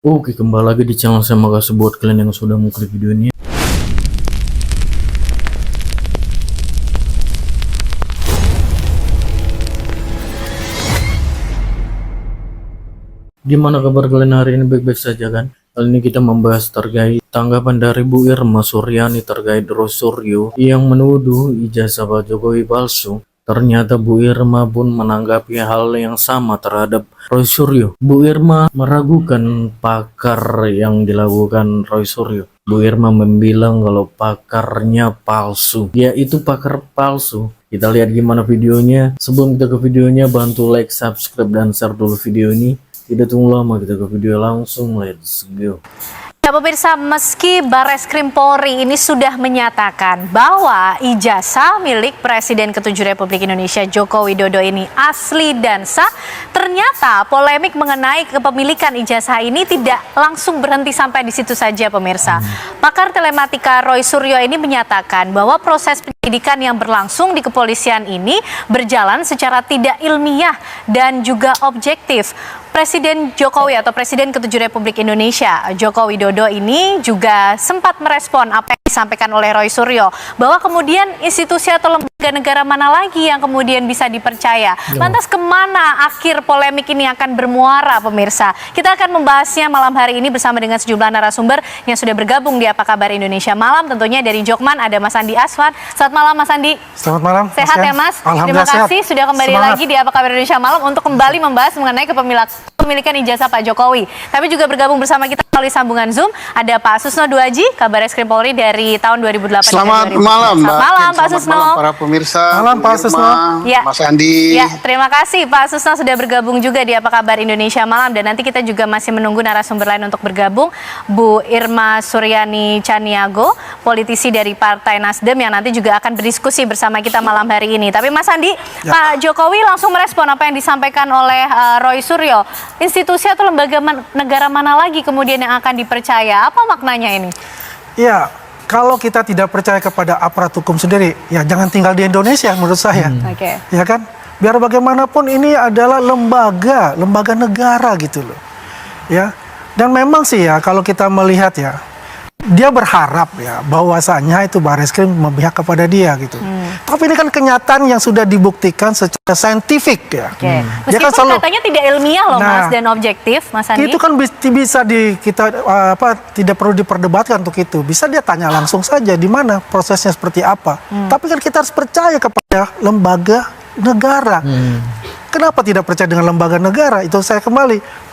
Oke, kembali lagi di channel saya. Makasih buat kalian yang sudah mengklik video ini. Gimana kabar kalian hari ini? Baik-baik saja kan? Kali ini kita membahas terkait tanggapan dari Bu Irma Suryani terkait Roy Suryo yang menuduh ijazah Pak Jokowi palsu. Ternyata Bu Irma pun menanggapi hal yang sama terhadap Roy Suryo. Bu Irma meragukan pakar yang dilakukan Roy Suryo. Bu Irma membilang kalau pakarnya palsu. Ya, itu pakar palsu. Kita lihat gimana videonya. Sebelum kita ke videonya, bantu like, subscribe, dan share dulu video ini. Tidak tunggu lama, kita ke video langsung. Let's go. Ya pemirsa, meski Barreskrim Polri ini sudah menyatakan bahwa ijazah milik Presiden ke-7 Republik Indonesia Joko Widodo ini asli dan sah, ternyata polemik mengenai kepemilikan ijazah ini tidak langsung berhenti sampai di situ saja pemirsa. Pakar telematika Roy Suryo ini menyatakan bahwa proses penyidikan yang berlangsung di kepolisian ini berjalan secara tidak ilmiah dan juga objektif. Presiden Jokowi atau Presiden ke-7 Republik Indonesia Joko Widodo ini juga sempat merespon apa yang disampaikan oleh Roy Suryo, bahwa kemudian institusi atau lembaga negara mana lagi yang kemudian bisa dipercaya. Lantas kemana akhir polemik ini akan bermuara pemirsa? Kita akan membahasnya malam hari ini bersama dengan sejumlah narasumber yang sudah bergabung di Apa Kabar Indonesia Malam. Tentunya dari Jokman ada Mas Andi Aswan. Selamat malam Mas Andi. Selamat malam. Sehat ya Mas? Terima kasih sehat. Sudah kembali Semangat. lagi di Apa Kabar Indonesia Malam untuk kembali membahas mengenai kepemilikan ijazah Pak Jokowi. Tapi juga bergabung bersama kita melalui sambungan Zoom ada Pak Susno Duaji, Kabarreskrim Polri dari tahun 2008 Selamat hingga 2010. malam, Mbak. Selamat malam Pak Susno. Malam para pemirsa. Malam Pak Susno. Ya. Mas Andi. Ya, terima kasih Pak Susno sudah bergabung juga di Apa Kabar Indonesia Malam, dan nanti kita juga masih menunggu narasumber lain untuk bergabung. Bu Irma Suryani Chaniago, politisi dari Partai Nasdem yang nanti juga akan berdiskusi bersama kita malam hari ini. Tapi Mas Andi, Ya. Pak Jokowi langsung merespon apa yang disampaikan oleh Roy Suryo. Institusi atau lembaga negara mana lagi kemudian yang akan dipercaya? Apa maknanya ini? Ya, kalau kita tidak percaya kepada aparat hukum sendiri, ya jangan tinggal di Indonesia menurut saya. Oke. Ya kan? Biar bagaimanapun ini adalah lembaga negara gitu loh. Ya. Dan memang sih ya kalau kita melihat ya, dia berharap ya bahwasanya itu Barreskrim memihak kepada dia gitu. Tapi ini kan kenyataan yang sudah dibuktikan secara saintifik ya. Oke. Dia Meskipun kan selalu, katanya tidak ilmiah loh Nah, Mas dan objektif, Mas Andi. itu kan bisa tidak perlu diperdebatkan untuk itu. Bisa dia tanya langsung saja di mana prosesnya seperti apa. Tapi kan kita harus percaya kepada lembaga negara. Kenapa tidak percaya dengan lembaga negara? Itu saya kembali.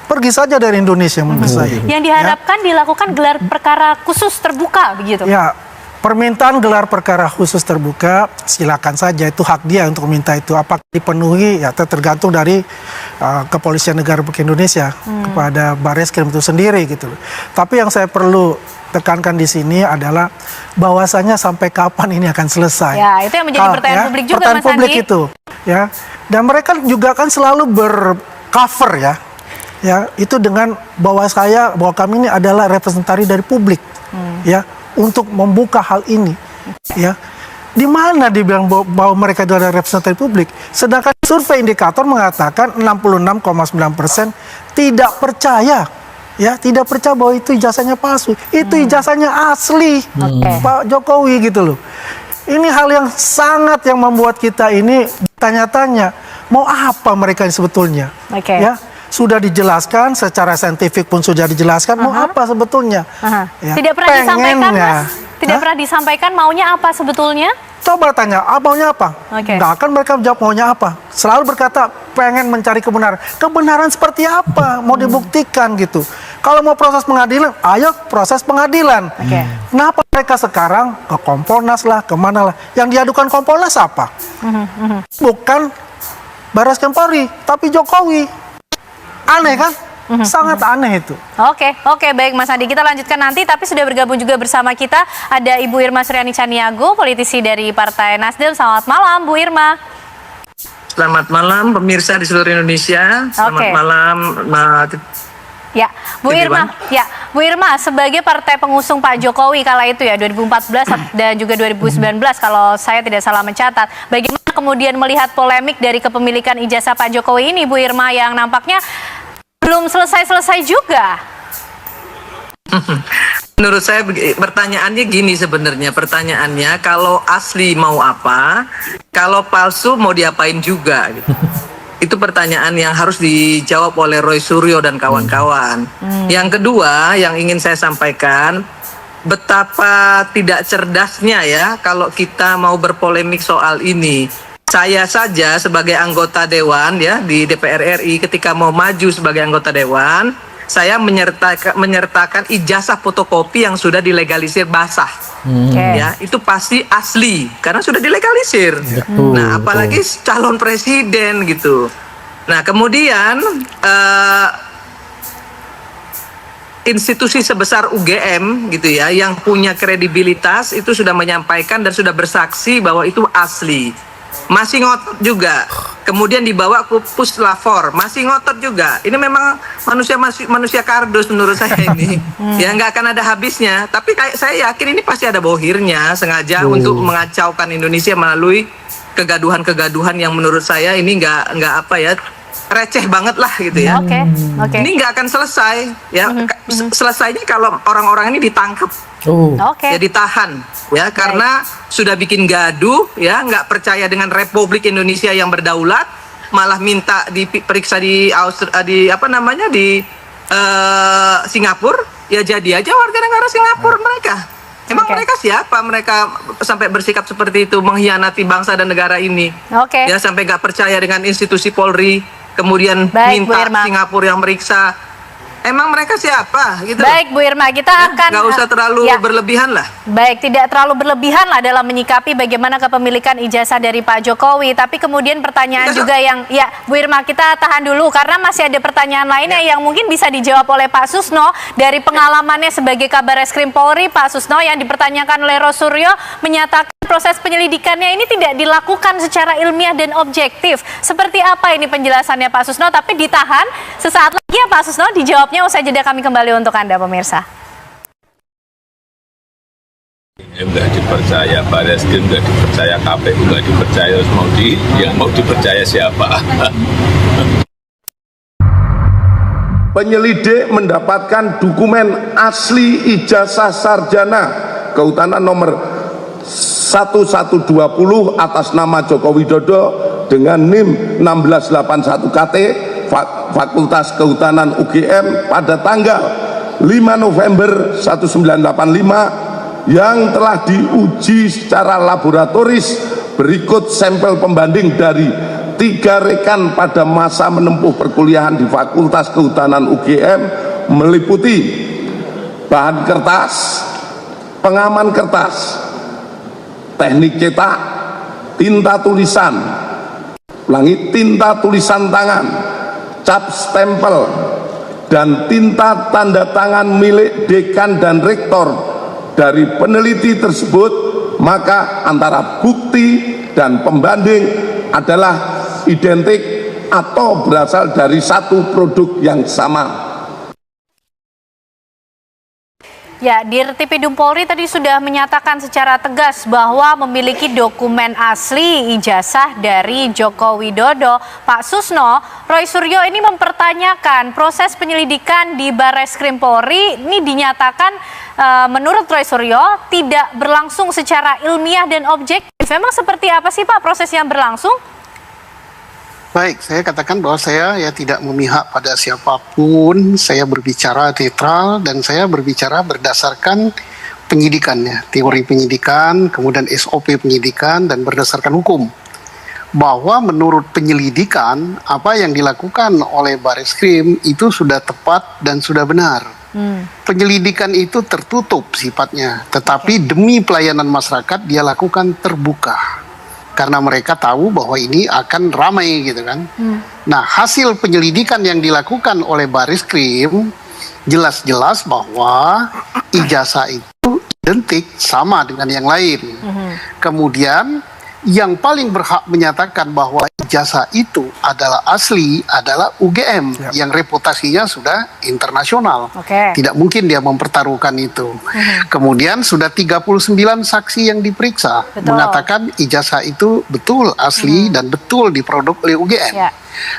Pergi saja dari Indonesia menurut saya. Yang diharapkan dilakukan gelar perkara khusus terbuka begitu. Ya, permintaan gelar perkara khusus terbuka silakan saja, itu hak dia untuk meminta itu. Apakah dipenuhi ya tergantung dari Kepolisian Negara Republik Indonesia kepada Barreskrim itu sendiri gitu. Tapi yang saya perlu tekankan di sini adalah bahwasanya sampai kapan ini akan selesai. Ya, itu yang menjadi pertanyaan publik juga pertanyaan Mas publik Andi. itu, ya. Dan mereka juga kan selalu bercover ya itu dengan bahwa kami ini adalah representasi dari publik, ya, untuk membuka hal ini, ya. Di mana dibilang bahwa mereka itu adalah representasi publik, sedangkan survei indikator mengatakan 66,9% tidak percaya, ya, tidak percaya bahwa itu ijazahnya palsu, itu ijazahnya asli Pak Jokowi gitu loh. Ini hal yang sangat yang membuat kita ini tanya-tanya mau apa mereka ini sebetulnya, ya. Sudah dijelaskan secara saintifik pun sudah dijelaskan mau apa sebetulnya. Ya, Tidak pernah disampaikan pengennya. Mas? Tidak pernah disampaikan maunya apa sebetulnya? Coba tanya, maunya apa? Nggak akan mereka jawab maunya apa. Selalu berkata pengen mencari kebenaran. Kebenaran seperti apa? Mau dibuktikan gitu. Kalau mau proses pengadilan, ayo proses pengadilan. Kenapa mereka sekarang ke Kompolnas lah, kemana lah? Yang diadukan Kompolnas apa? Bukan Barreskrim Polri, tapi Jokowi. Aneh kan? Sangat aneh itu. Oke, baik Mas Andi, kita lanjutkan nanti. Tapi sudah bergabung juga bersama kita ada Ibu Irma Suryani Chaniago, politisi dari Partai Nasdem. Selamat malam Bu Irma. Selamat malam pemirsa di seluruh Indonesia. Selamat malam Ya, Bu Irma sebagai partai pengusung Pak Jokowi kala itu ya 2014 dan juga 2019 kalau saya tidak salah mencatat. Bagaimana kemudian melihat polemik dari kepemilikan ijazah Pak Jokowi ini Bu Irma yang nampaknya belum selesai-selesai juga? Menurut saya pertanyaannya gini sebenarnya. Pertanyaannya kalau asli mau apa, kalau palsu mau diapain juga gitu. Itu pertanyaan yang harus dijawab oleh Roy Suryo dan kawan-kawan. Yang kedua yang ingin saya sampaikan, betapa tidak cerdasnya ya kalau kita mau berpolemik soal ini. Saya saja sebagai anggota dewan ya di DPR RI ketika mau maju sebagai anggota dewan, saya menyertakan ijazah fotokopi yang sudah dilegalisir basah. Ya, itu pasti asli karena sudah dilegalisir. Betul, Nah, apalagi calon presiden gitu. Nah, kemudian institusi sebesar UGM gitu ya yang punya kredibilitas itu sudah menyampaikan dan sudah bersaksi bahwa itu asli. Masih ngotot juga. Kemudian dibawa ke Puslapor, masih ngotot juga. Ini memang manusia kardus menurut saya ini. Ya nggak akan ada habisnya. Tapi saya yakin ini pasti ada bohirnya sengaja untuk mengacaukan Indonesia melalui kegaduhan-kegaduhan yang menurut saya ini nggak apa ya, receh banget lah gitu ya. Oke. Ini nggak akan selesai ya. Selesainya kalau orang-orang ini ditangkap. Oke. Ya ditahan ya karena sudah bikin gaduh ya, nggak percaya dengan Republik Indonesia yang berdaulat, malah minta diperiksa di Singapura. Ya jadi aja warga negara Singapura mereka. Emang mereka siapa? Mereka sampai bersikap seperti itu, mengkhianati bangsa dan negara ini. Ya sampai nggak percaya dengan institusi Polri, kemudian minta Singapura yang meriksa. Emang mereka siapa? Gitu. Baik Bu Irma, kita akan nggak usah terlalu berlebihan lah. Baik, tidak terlalu berlebihan lah dalam menyikapi bagaimana kepemilikan ijazah dari Pak Jokowi. Tapi kemudian pertanyaan juga yang, ya Bu Irma kita tahan dulu karena masih ada pertanyaan lainnya yang mungkin bisa dijawab oleh Pak Susno dari pengalamannya sebagai Kabareskrim Polri. Pak Susno yang dipertanyakan oleh Roy Suryo menyatakan proses penyelidikannya ini tidak dilakukan secara ilmiah dan objektif. Seperti apa ini penjelasannya Pak Susno? Tapi ditahan sesaat lagi ya Pak Susno, dijawabnya usai jeda kami kembali untuk Anda pemirsa. Nggak dipercaya, Bareskrim nggak dipercaya, KPU nggak dipercaya, yang mau dipercaya siapa? Penyelidik mendapatkan dokumen asli ijazah sarjana kehutanan nomor 1120 atas nama Joko Widodo dengan NIM 1681 KT Fakultas Kehutanan UGM pada tanggal 5 November 1985 yang telah diuji secara laboratoris. Berikut sampel pembanding dari 3 rekan pada masa menempuh perkuliahan di Fakultas Kehutanan UGM meliputi bahan kertas, pengaman kertas, teknik cetak, tinta tulisan, tinta tulisan tangan, cap stempel, dan tinta tanda tangan milik dekan dan rektor dari peneliti tersebut, maka antara bukti dan pembanding adalah identik atau berasal dari satu produk yang sama. Ya, Dirtipidum Polri tadi sudah menyatakan secara tegas bahwa memiliki dokumen asli ijazah dari Joko Widodo. Pak Susno, Roy Suryo ini mempertanyakan proses penyelidikan di Bareskrim Polri ini dinyatakan menurut Roy Suryo tidak berlangsung secara ilmiah dan objektif. Memang seperti apa sih Pak proses yang berlangsung? Baik, saya katakan bahwa saya tidak memihak pada siapapun, saya berbicara netral dan saya berbicara berdasarkan penyidikannya, teori penyidikan, kemudian SOP penyidikan dan berdasarkan hukum. Bahwa menurut penyelidikan apa yang dilakukan oleh Bareskrim itu sudah tepat dan sudah benar. Penyelidikan itu tertutup sifatnya, tetapi demi pelayanan masyarakat dia lakukan terbuka. Karena mereka tahu bahwa ini akan ramai gitu kan. Nah, hasil penyelidikan yang dilakukan oleh Bareskrim jelas-jelas bahwa ijazah itu identik sama dengan yang lain. Kemudian yang paling berhak menyatakan bahwa ijazah itu adalah asli adalah UGM yang reputasinya sudah internasional. Oke. Tidak mungkin dia mempertaruhkan itu. Kemudian sudah 39 saksi yang diperiksa Betul. mengatakan ijazah itu betul asli dan betul diproduk oleh UGM. Ya.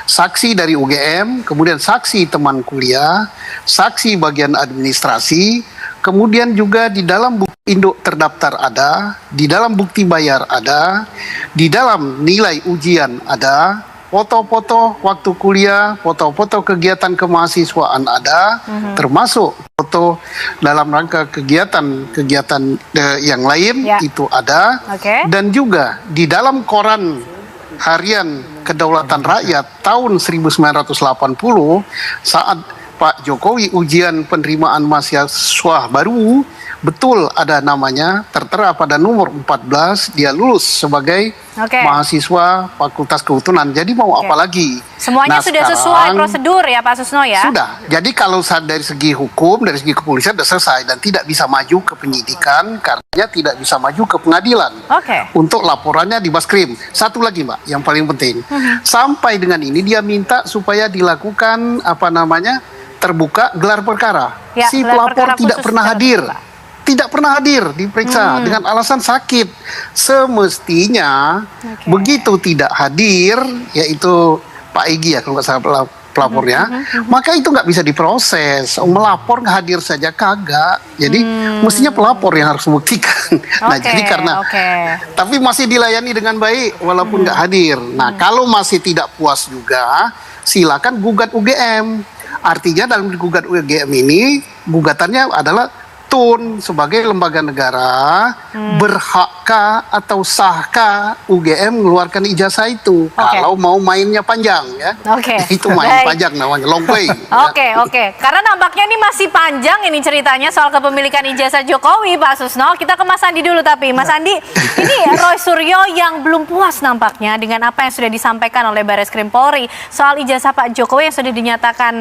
Saksi dari UGM, kemudian saksi teman kuliah, saksi bagian administrasi, kemudian juga di dalam bukti induk terdaftar ada, di dalam bukti bayar ada, di dalam nilai ujian ada, foto-foto waktu kuliah, foto-foto kegiatan kemahasiswaan ada, termasuk foto dalam rangka kegiatan yang lain Ya. itu ada, Oke. dan juga di dalam koran Harian Kedaulatan Rakyat tahun 1980 saat Pak Jokowi ujian penerimaan mahasiswa baru, betul ada namanya, tertera pada nomor 14, dia lulus sebagai Oke. mahasiswa Fakultas Kehutanan. Jadi mau Oke. apa lagi? Semuanya Nah, sudah sesuai sekarang prosedur ya Pak Susno ya? sudah. Jadi kalau dari segi hukum, dari segi kepolisian sudah selesai dan tidak bisa maju ke penyidikan karena tidak bisa maju ke pengadilan. Oke. Untuk laporannya di Baskrim. Satu lagi Mbak, yang paling penting. Sampai dengan ini dia minta supaya dilakukan terbuka gelar perkara. Ya, Si gelar pelapor perkara tidak khusus pernah secara hadir. terbuka. Tidak pernah hadir diperiksa dengan alasan sakit. Semestinya begitu tidak hadir, yaitu Pak Egy ya kalau nggak salah pelapornya, maka itu nggak bisa diproses. Melapor nggak hadir saja kagak. Jadi mestinya pelapor yang harus membuktikan. Nah Oke, jadi karena oke. tapi masih dilayani dengan baik walaupun nggak hadir. Nah kalau masih tidak puas juga, silakan gugat UGM. Artinya dalam gugat UGM ini gugatannya adalah TUN sebagai lembaga negara berhakkah atau sahkah UGM mengeluarkan ijazah itu kalau mau mainnya panjang ya. Oke. Itu main Baik. panjang namanya long play. Oke. Karena nampaknya ini masih panjang ini ceritanya soal kepemilikan ijazah Jokowi, Pak Susno. Kita ke Mas Andi dulu tapi, Mas Andi, ini Roy Suryo yang belum puas nampaknya dengan apa yang sudah disampaikan oleh Bareskrim Polri soal ijazah Pak Jokowi yang sudah dinyatakan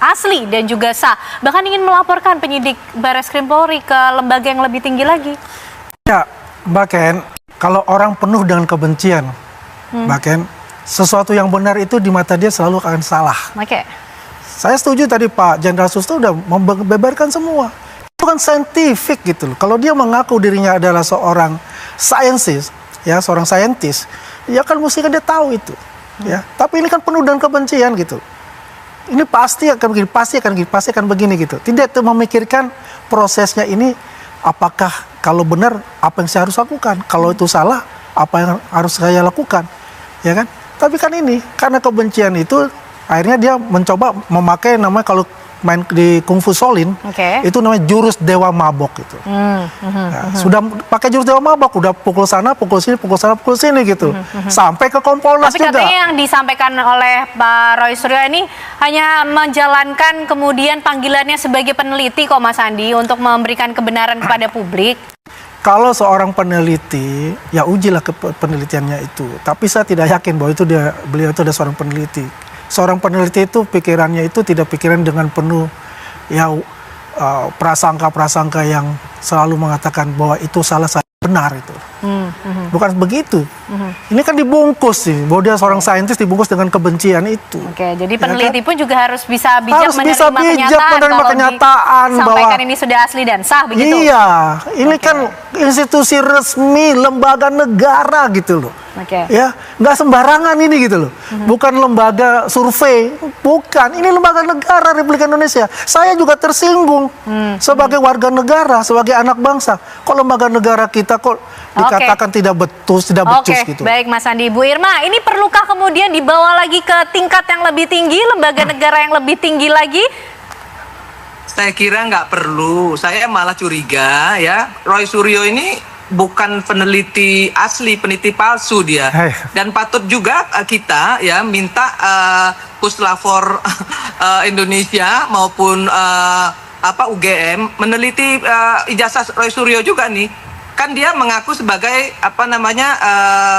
asli dan juga sah. Bahkan ingin melaporkan penyidik Bareskrim Polri ke lembaga yang lebih tinggi lagi. Ya, Mbak Ken, kalau orang penuh dengan kebencian, Mbak Ken, sesuatu yang benar itu di mata dia selalu akan salah. Oke. Saya setuju tadi Pak Jenderal Susto udah membeberkan semua. Itu kan saintifik gitu loh. Kalau dia mengaku dirinya adalah seorang scientist, ya seorang saintis, ya kan mesti kan dia tahu itu. Ya, tapi ini kan penuh dengan kebencian gitu. Ini pasti akan begini gitu. Tidak memikirkan prosesnya ini apakah kalau benar apa yang saya harus lakukan, kalau itu salah apa yang harus saya lakukan, ya kan? Tapi kan ini karena kebencian itu akhirnya dia mencoba memakai namanya kalau main di Kungfu Shaolin itu namanya jurus dewa mabok gitu. Nah, sudah pakai jurus dewa mabok, udah pukul sana, pukul sini, pukul sana, pukul sini gitu. Sampai ke Kompolnas Tapi juga. katanya yang disampaikan oleh Pak Roy Suryo ini hanya menjalankan kemudian panggilannya sebagai peneliti kok Mas Andi untuk memberikan kebenaran kepada publik. Kalau seorang peneliti, ya ujilah penelitiannya itu. Tapi saya tidak yakin bahwa beliau itu adalah seorang peneliti. Seorang peneliti itu pikirannya itu tidak pikiran dengan penuh ya prasangka-prasangka yang selalu mengatakan bahwa itu salah, saya benar itu. Bukan begitu. Ini kan dibungkus sih, bahwa dia seorang saintis dibungkus dengan kebencian itu. Oke, jadi Ya peneliti kan? pun juga harus bisa bijak Harus menerima bisa bijak kenyataan menerima kalau kenyataan disampaikan bahwa ini sudah asli dan sah begitu. Iya, ini Oke. kan institusi resmi, lembaga negara gitu loh. Oke. Ya, nggak sembarangan ini gitu loh. Bukan lembaga survei, bukan. Ini lembaga negara Republik Indonesia. Saya juga tersinggung sebagai warga negara, sebagai anak bangsa. Kok lembaga negara kita kok dikatakan tidak betul, tidak becus gitu. Baik Mas Andi. Bu Irma, ini perlukah kemudian dibawa lagi ke tingkat yang lebih tinggi, lembaga negara yang lebih tinggi lagi? Saya kira nggak perlu. Saya malah curiga ya, Roy Suryo ini bukan peneliti asli, peneliti palsu dia. Hai. Dan patut juga kita ya minta Puslapor Indonesia maupun UGM meneliti ijazah Roy Suryo juga nih. Kan dia mengaku sebagai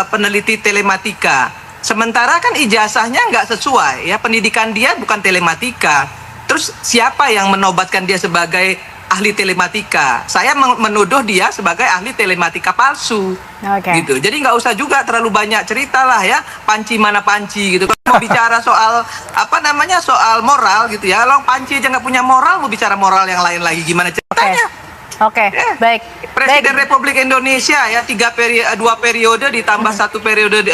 peneliti telematika. Sementara kan ijazahnya nggak sesuai ya, pendidikan dia bukan telematika. Terus siapa yang menobatkan dia sebagai ahli telematika. Saya menuduh dia sebagai ahli telematika palsu. Oke. Gitu. Jadi nggak usah juga terlalu banyak cerita lah ya, panci mana panci gitu. Kalau mau bicara soal soal moral gitu ya, kalau panci aja nggak punya moral, mau bicara moral yang lain lagi gimana ceritanya? Oke, baik. Presiden Republik Indonesia ya 2 periode ditambah 1 periode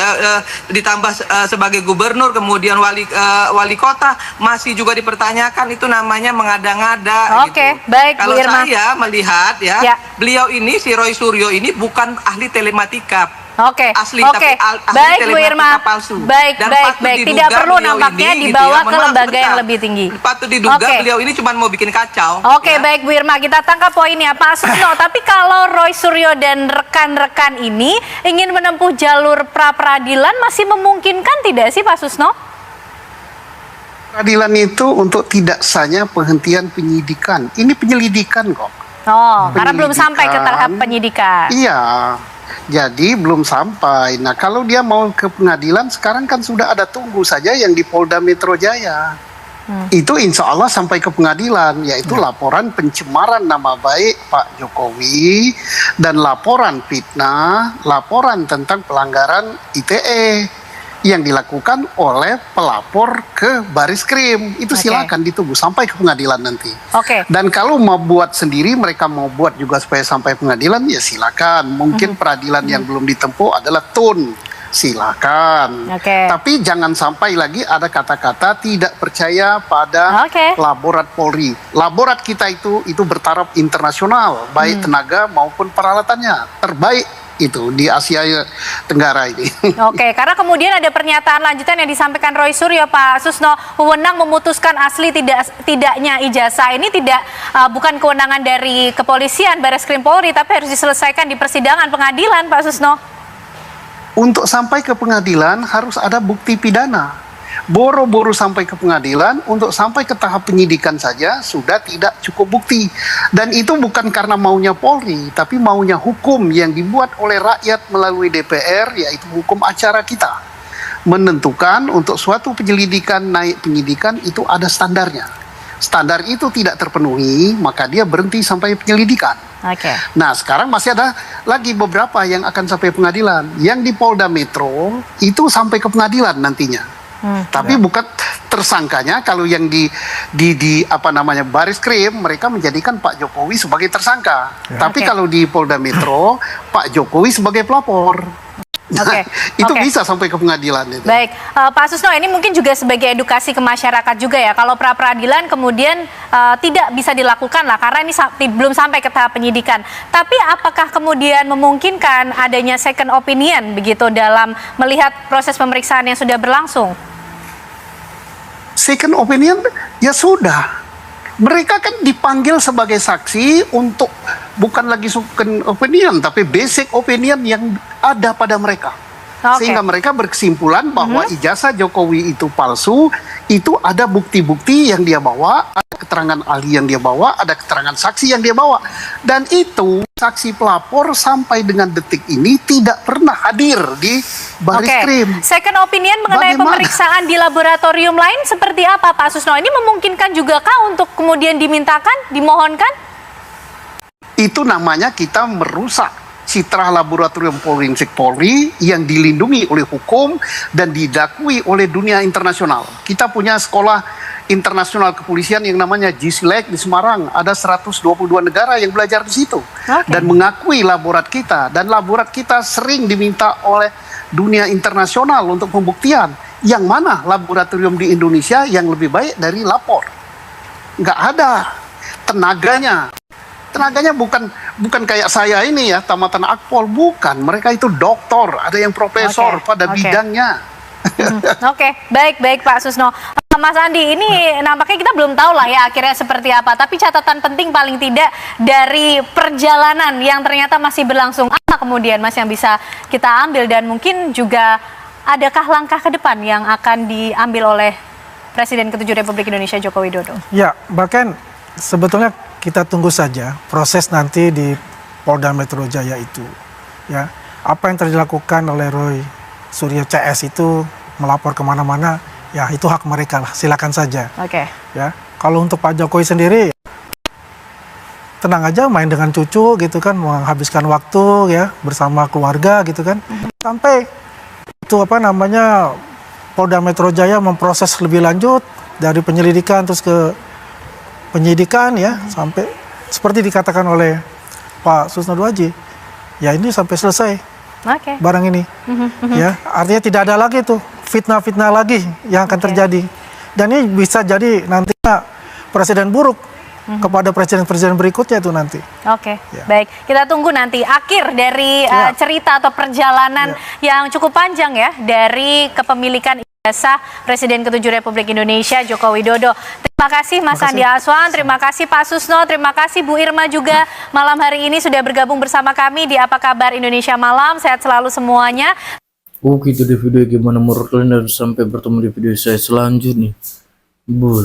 ditambah sebagai gubernur, kemudian wali kota masih juga dipertanyakan, itu namanya mengada-ngada. Oke, gitu. baik, Bu Kalau Irma. saya melihat ya, beliau ini si Roy Suryo ini bukan ahli telematika. Oke, Asli, oke, tapi ahli baik Bu telematika Irma, palsu. baik, Dan baik, patut baik, diduga tidak perlu beliau nampaknya ini, dibawa gitu ya, ke mohon maaf, lembaga yang bentar. lebih tinggi. Patut diduga Oke. beliau ini cuma mau bikin kacau. Oke, ya. baik Bu Irma, kita tangkap poinnya Pak Susno. Tapi kalau Roy Suryo dan rekan-rekan ini ingin menempuh jalur pra-peradilan, masih memungkinkan tidak sih Pak Susno? Peradilan itu untuk tidak sahnya penghentian penyidikan. Ini penyelidikan kok. Oh, karena belum sampai ke tahap penyidikan. Iya, jadi belum sampai. Nah, kalau dia mau ke pengadilan, sekarang kan sudah ada tunggu saja yang di Polda Metro Jaya. Itu insya Allah sampai ke pengadilan, yaitu laporan pencemaran nama baik Pak Jokowi dan laporan fitnah, laporan tentang pelanggaran ITE yang dilakukan oleh pelapor ke Bariskrim. Itu silakan ditunggu sampai ke pengadilan nanti. Oke. Dan kalau mau buat sendiri, mereka mau buat juga supaya sampai pengadilan, ya silakan. Mungkin peradilan yang belum ditempuh adalah TUN. Silakan. Oke. Tapi jangan sampai lagi ada kata-kata tidak percaya pada laborat Polri. Laborat kita itu bertaraf internasional, baik tenaga maupun peralatannya. Terbaik itu di Asia Tenggara ini. Oke, karena kemudian ada pernyataan lanjutan yang disampaikan Roy Suryo, Pak Susno, wewenang memutuskan asli tidaknya ijazah ini bukan kewenangan dari kepolisian, Bareskrim Polri, tapi harus diselesaikan di persidangan pengadilan, Pak Susno. Untuk sampai ke pengadilan harus ada bukti pidana. Boro-boro sampai ke pengadilan, untuk sampai ke tahap penyidikan saja sudah tidak cukup bukti. Dan itu bukan karena maunya Polri, tapi maunya hukum yang dibuat oleh rakyat melalui DPR, yaitu hukum acara kita. Menentukan untuk suatu penyelidikan, naik penyidikan itu ada standarnya. Standar itu tidak terpenuhi, maka dia berhenti sampai penyelidikan. Nah, sekarang masih ada lagi beberapa yang akan sampai pengadilan. Yang di Polda Metro itu sampai ke pengadilan nantinya. Tapi bukan tersangkanya. Kalau yang di Bariskrim, mereka menjadikan Pak Jokowi sebagai tersangka. Tapi kalau di Polda Metro, Pak Jokowi sebagai pelapor. Nah, itu bisa sampai ke pengadilan itu. Baik, Pak Susno, ini mungkin juga sebagai edukasi ke masyarakat juga ya. Kalau pra-peradilan kemudian tidak bisa dilakukan lah karena ini belum sampai ke tahap penyidikan. Tapi apakah kemudian memungkinkan adanya second opinion begitu dalam melihat proses pemeriksaan yang sudah berlangsung? Second opinion ya sudah. Mereka kan dipanggil sebagai saksi untuk bukan lagi second opinion, tapi basic opinion yang ada pada mereka. Sehingga mereka berkesimpulan bahwa ijazah Jokowi itu palsu, itu ada bukti-bukti yang dia bawa, ada keterangan ahli yang dia bawa, ada keterangan saksi yang dia bawa. Dan itu saksi pelapor sampai dengan detik ini tidak pernah hadir di Bariskrim. Second opinion mengenai pemeriksaan di laboratorium lain seperti apa, Pak Susno? Ini memungkinkan juga kah untuk kemudian dimintakan, dimohonkan? Itu namanya kita merusak citra laboratorium forensik Polri yang dilindungi oleh hukum dan didakui oleh dunia internasional. Kita punya sekolah internasional kepolisian yang namanya GSILEC di Semarang. Ada 122 negara yang belajar di situ dan mengakui laborat kita. Dan laborat kita sering diminta oleh dunia internasional untuk pembuktian. Yang mana laboratorium di Indonesia yang lebih baik dari lapor? Nggak ada. Tenaganya bukan kayak saya ini ya, tamatan Akpol, bukan. Mereka itu doktor, ada yang profesor pada bidangnya. Baik Pak Susno. Mas Andi, ini nampaknya kita belum tahu lah ya akhirnya seperti apa. Tapi catatan penting paling tidak dari perjalanan yang ternyata masih berlangsung, apa kemudian Mas yang bisa kita ambil, dan mungkin juga adakah langkah ke depan yang akan diambil oleh Presiden ke-7 Republik Indonesia Joko Widodo? Ya, bahkan sebetulnya kita tunggu saja proses nanti di Polda Metro Jaya itu. Ya, apa yang dilakukan oleh Roy Suryo CS itu melapor kemana-mana, ya itu hak mereka lah, silakan saja. Ya, kalau untuk Pak Jokowi sendiri, tenang aja main dengan cucu gitu kan, menghabiskan waktu ya bersama keluarga gitu kan. Sampai itu Polda Metro Jaya memproses lebih lanjut dari penyelidikan terus ke penyidikan ya, sampai seperti dikatakan oleh Pak Susno Dwaji, ya ini sampai selesai Oke. barang ini. Ya, artinya tidak ada lagi tuh fitnah-fitnah lagi yang akan terjadi. Dan ini bisa jadi nantinya presiden buruk kepada presiden-presiden berikutnya itu nanti. Oke, Ya. baik. Kita tunggu nanti akhir dari cerita atau perjalanan yang cukup panjang ya dari kepemilikan ijazah Presiden ke-7 Republik Indonesia Joko Widodo. Terima kasih Mas Andi Aswan, terima kasih Pak Susno, terima kasih Bu Irma juga malam hari ini sudah bergabung bersama kami di Apa Kabar Indonesia Malam. Sehat selalu semuanya. Oke, itu di video gimana menurut kalian, dan sampai bertemu di video saya selanjutnya. Bye.